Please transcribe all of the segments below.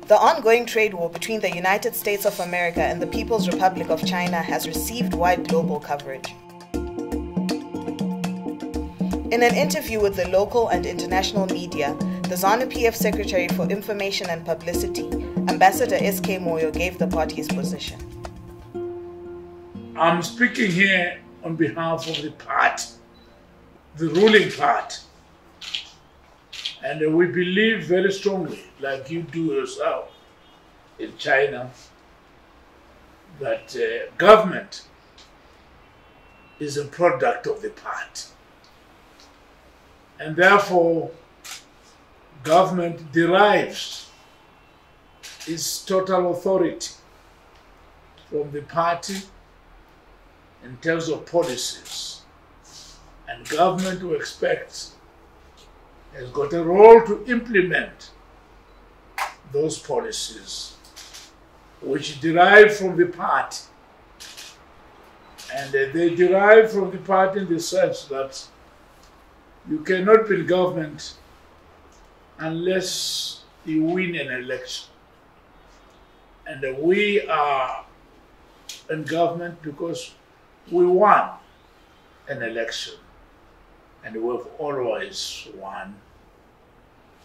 The ongoing trade war between the United States of America and the People's Republic of China has received wide global coverage. In an interview with the local and international media, the ZANU PF Secretary for Information and Publicity, Ambassador S.K. Moyo, gave the party's position. I'm speaking here on behalf of the party, the ruling party. And we believe very strongly, like you do yourself in China, that government is a product of the party. And therefore, government derives its total authority from the party in terms of policies. And government, we expect, has got a role to implement those policies which derive from the party. And they derive from the party in the sense that you cannot be in government unless you win an election. And we are in government because we won an election. And we've always won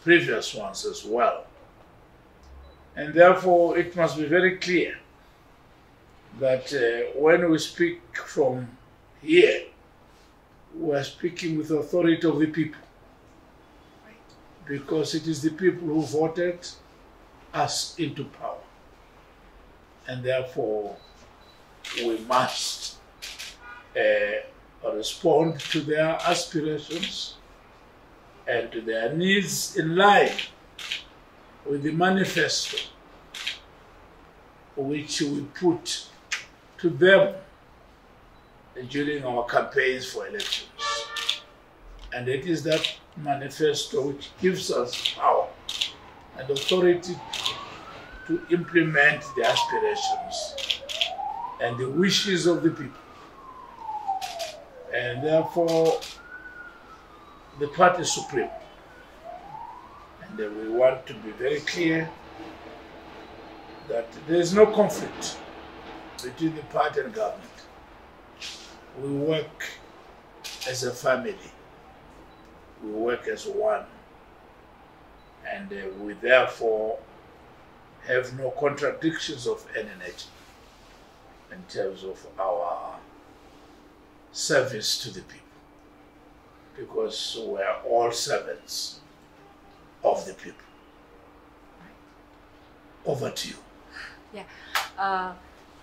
previous ones as well. And therefore, it must be very clear that when we speak from here, we're speaking with the authority of the people. Because it is the people who voted us into power. And therefore, we must respond to their aspirations and to their needs in line with the manifesto which we put to them during our campaigns for elections. And it is that manifesto which gives us power and authority to implement the aspirations and the wishes of the people. And therefore, the party is supreme. And we want to be very clear that there is no conflict between the party and government. We work as a family. We work as one. And we therefore have no contradictions of any nature in terms of our service to the people, because we are all servants of the people. Over to you. Yeah,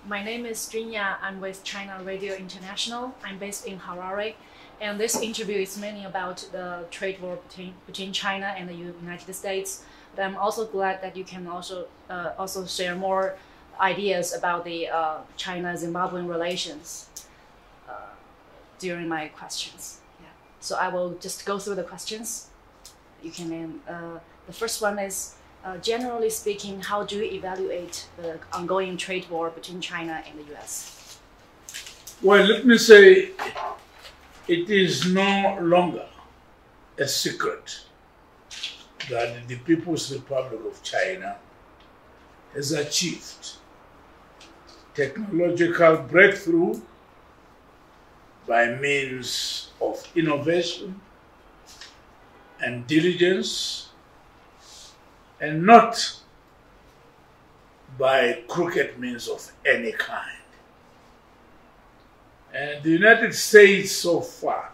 my name is Jinya. I'm with China Radio International. I'm based in Harare, and this interview is mainly about the trade war between China and the United States. But I'm also glad that you can also share more ideas about the China-Zimbabwean relations during my questions. Yeah. So I will just go through the questions. You can. The first one is, generally speaking, how do you evaluate the ongoing trade war between China and the US? Well, let me say, it is no longer a secret that the People's Republic of China has achieved technological breakthrough by means of innovation and diligence, and not by crooked means of any kind. And the United States so far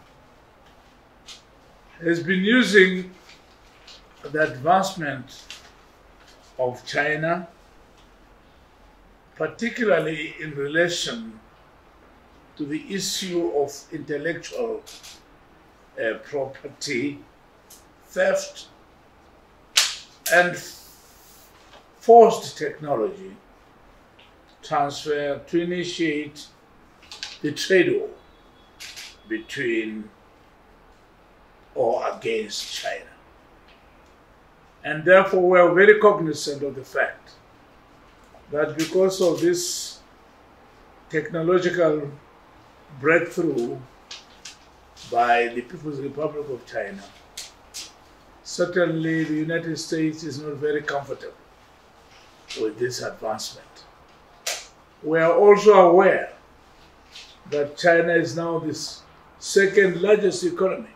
has been using the advancement of China, particularly in relation to the issue of intellectual property theft and forced technology transfer to initiate the trade war between or against China. And therefore we are very cognizant of the fact that because of this technological breakthrough by the People's Republic of China, certainly the United States is not very comfortable with this advancement. We are also aware that China is now the second largest economy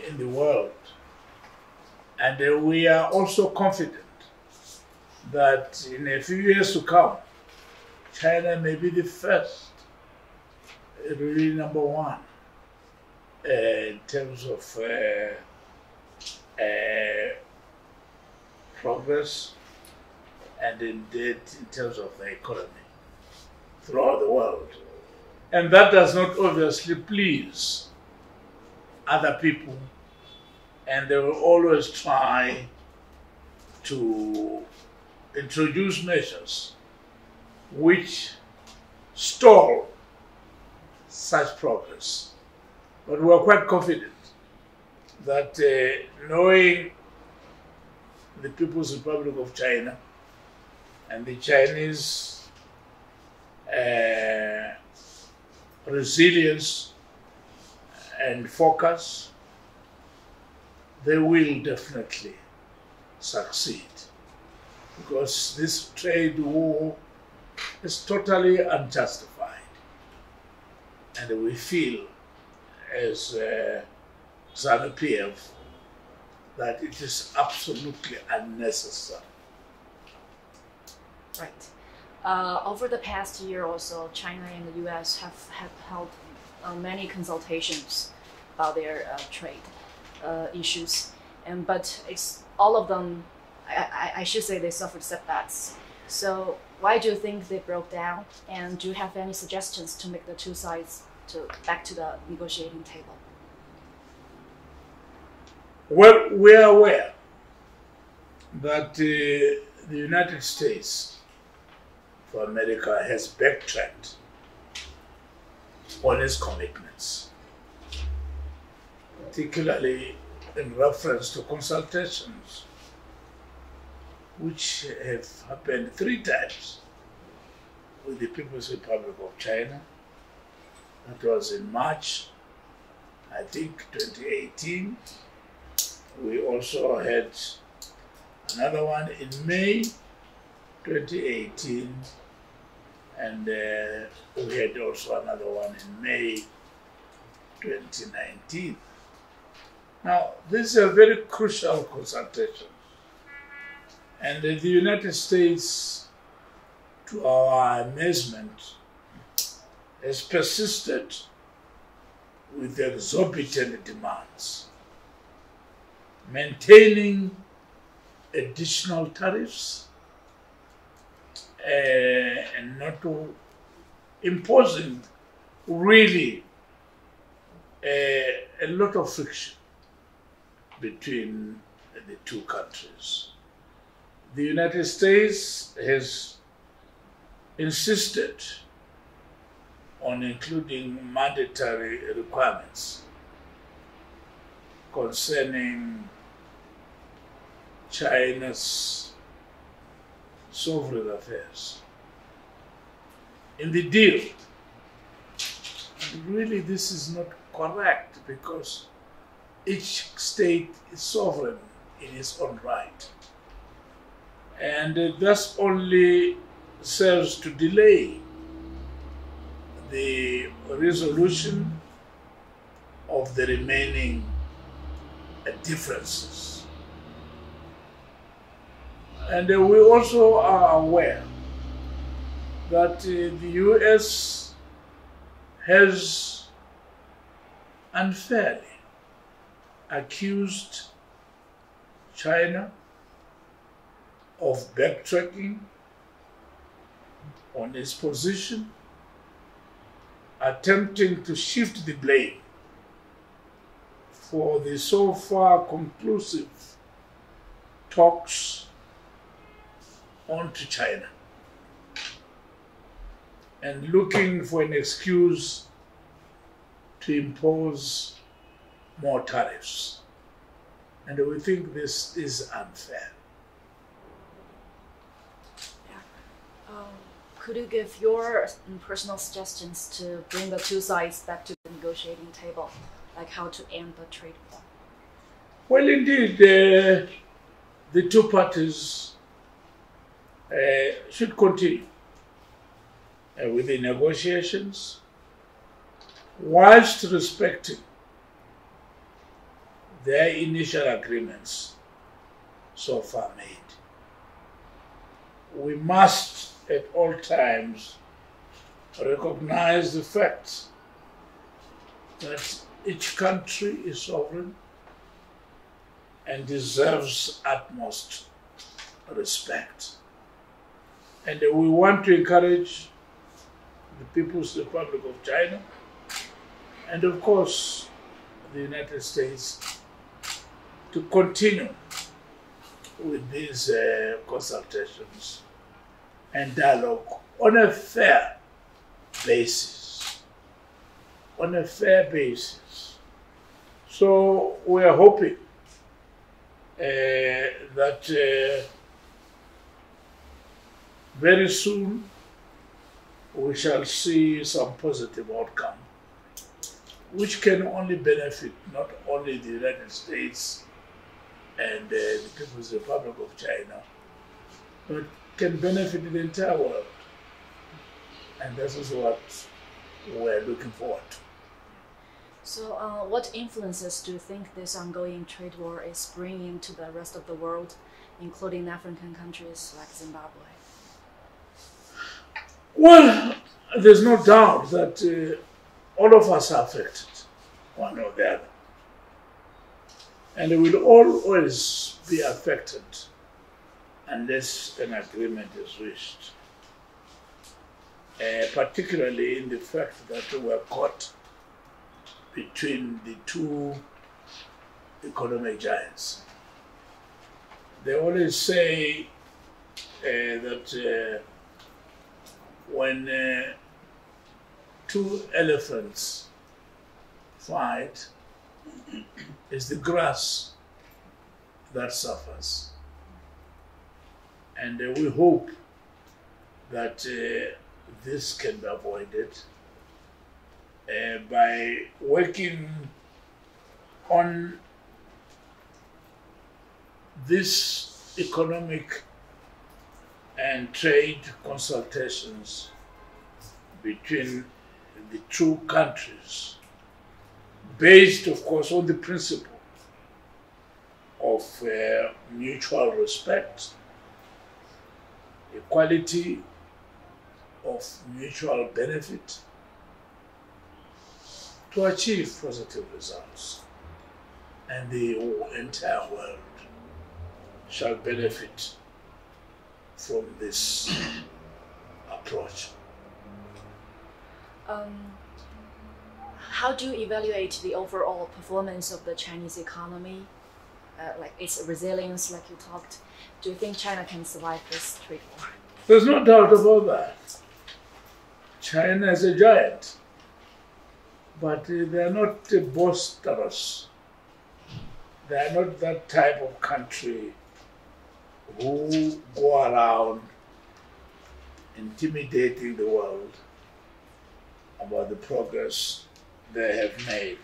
in the world. And we are also confident that in a few years to come, China may be the first, really number one, in terms of progress and indeed in terms of the economy throughout the world. And that does not obviously please other people, and they will always try to introduce measures which stall such progress. But we are quite confident that knowing the People's Republic of China and the Chinese resilience and focus, they will definitely succeed, because this trade war is totally unjustified, and we feel as ZANU PF that it is absolutely unnecessary. Right. Over the past year or so, China and the U.S. have held many consultations about their trade issues, but it's all of them. I should say they suffered setbacks. So why do you think they broke down? And do you have any suggestions to make the two sides back to the negotiating table? Well, we are aware that the United States of America has backtracked on its commitments, particularly in reference to consultations, which have happened 3 times with the People's Republic of China. That was in March, I think, 2018. We also had another one in May 2018, and we had also another one in May 2019. Now, this is a very crucial consultation, and the United States, to our amazement, has persisted with exorbitant demands, maintaining additional tariffs and not imposing really a lot of friction between the two countries. The United States has insisted on including mandatory requirements concerning China's sovereign affairs in the deal. And really, this is not correct, because each state is sovereign in its own right, and thus only serves to delay the resolution of the remaining differences. And we also are aware that the US has unfairly accused China of backtracking on its position, attempting to shift the blame for the so far conclusive talks onto China, and looking for an excuse to impose more tariffs. And we think this is unfair. Could you give your personal suggestions to bring the two sides back to the negotiating table, like how to end the trade war? Well, indeed, the two parties should continue with the negotiations whilst respecting their initial agreements so far made. We must at all times recognize the fact that each country is sovereign and deserves utmost respect. And we want to encourage the People's Republic of China and of course the United States to continue with these consultations and dialogue on a fair basis. On a fair basis. So we are hoping that very soon we shall see some positive outcome, which can only benefit not only the United States and the People's Republic of China, but can benefit the entire world. And this is what we're looking forward to. So what influences do you think this ongoing trade war is bringing to the rest of the world, including African countries like Zimbabwe? Well, there's no doubt that all of us are affected, one or the other. And we will always be affected unless an agreement is reached. Particularly in the fact that we are caught between the two economic giants. They always say that when two elephants fight, it's the grass that suffers. And we hope that this can be avoided by working on this economic and trade consultations between the two countries, based, of course, on the principle of mutual respect, equality of mutual benefit, to achieve positive results. And the entire world shall benefit from this approach. How do you evaluate the overall performance of the Chinese economy, like its resilience, like you talked? Do you think China can survive this trade war? There's no doubt about that. China is a giant, but they are not boisterous. They are not that type of country who go around intimidating the world about the progress they have made.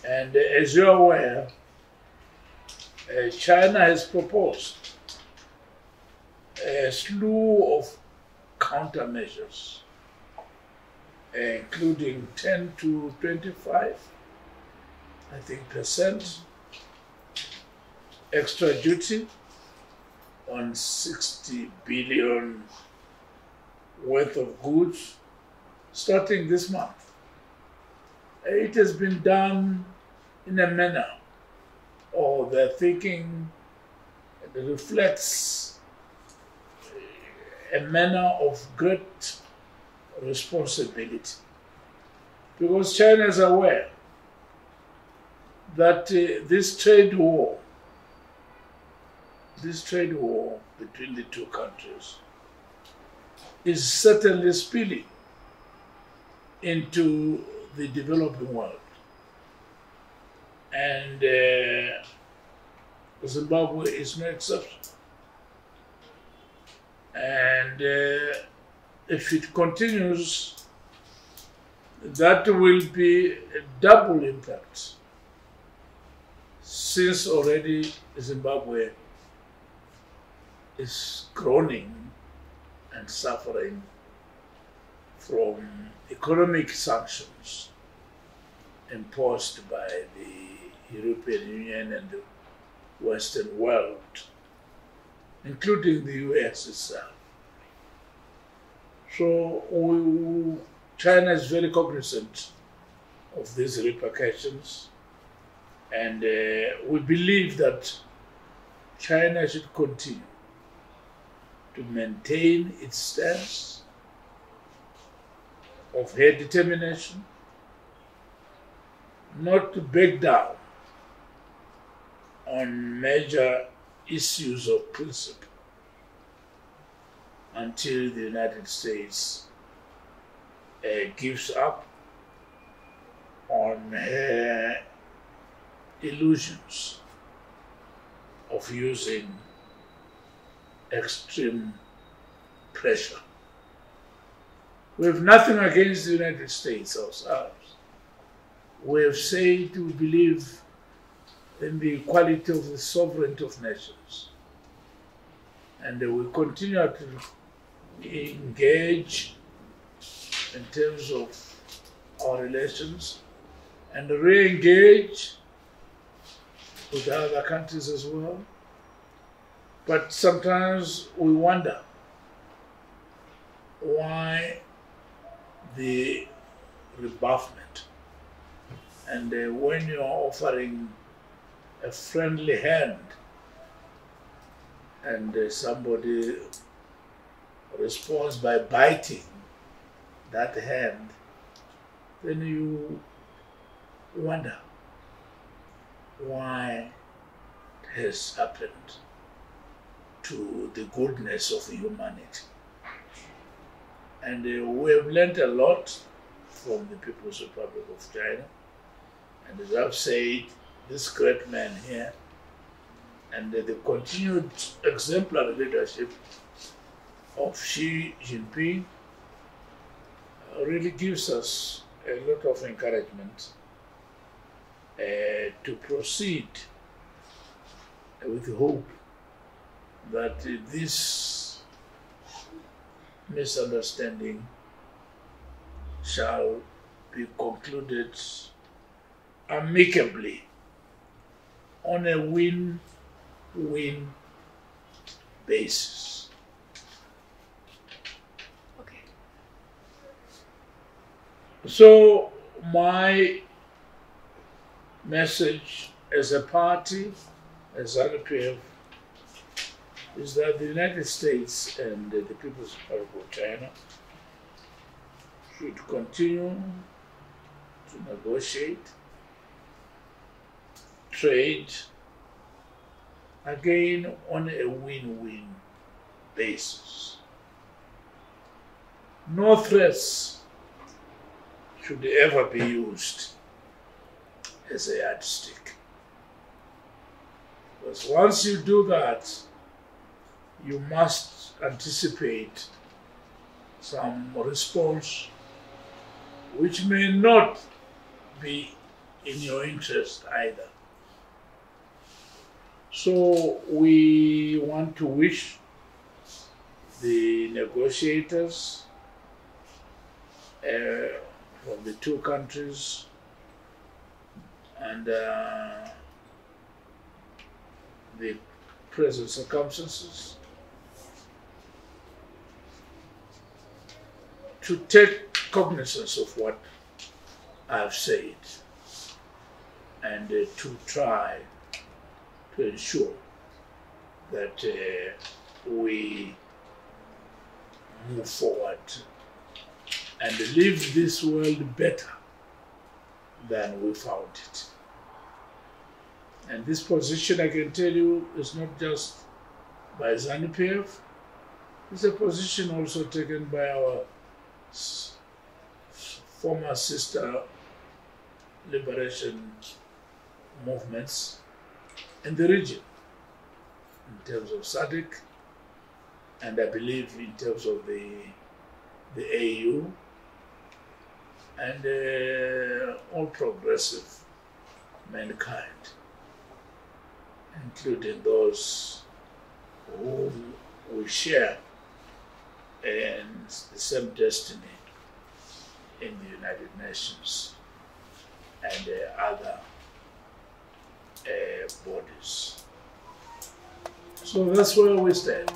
And as you're aware, China has proposed a slew of countermeasures, including 10 to 25, I think, % extra duty on 60 billion worth of goods starting this month. It has been done in a manner, or their thinking reflects a manner of great responsibility, because China is aware that this trade war between the two countries is certainly spilling into the developing world. And Zimbabwe is no exception. And if it continues, that will be a double impact, since already Zimbabwe is groaning and suffering from economic sanctions imposed by the European Union and the Western world, including the US itself. So China is very cognizant of these repercussions, and we believe that China should continue to maintain its stance of her determination not to back down on major issues of principle until the United States gives up on her illusions of using extreme pressure. We have nothing against the United States ourselves. We have said we believe in the equality of the sovereignty of nations. And we continue to engage in terms of our relations and re-engage with other countries as well. But sometimes we wonder why the rebuffment. And when you are offering a friendly hand and somebody responds by biting that hand, then you wonder why it has happened to the goodness of humanity. And we have learned a lot from the People's Republic of China. And as I've said, this great man here and the continued exemplary leadership of Xi Jinping really gives us a lot of encouragement to proceed with hope that this misunderstanding shall be concluded amicably on a win-win basis. Okay. So my message as a party, as ZANU PF, is that the United States and the People's Republic of China should continue to negotiate trade again on a win-win basis. No threats should ever be used as a yardstick. Because once you do that, you must anticipate some response which may not be in your interest either. So we want to wish the negotiators from the two countries and the present circumstances to take cognizance of what I've said and to try to ensure that we move forward and leave this world better than we found it. And this position, I can tell you, is not just by ZANU PF, it's a position also taken by our former sister liberation movements in the region, in terms of SADC, and I believe in terms of the AU, and all progressive mankind, including those who we share and the same destiny in the United Nations and other bodies. So that's where we stand.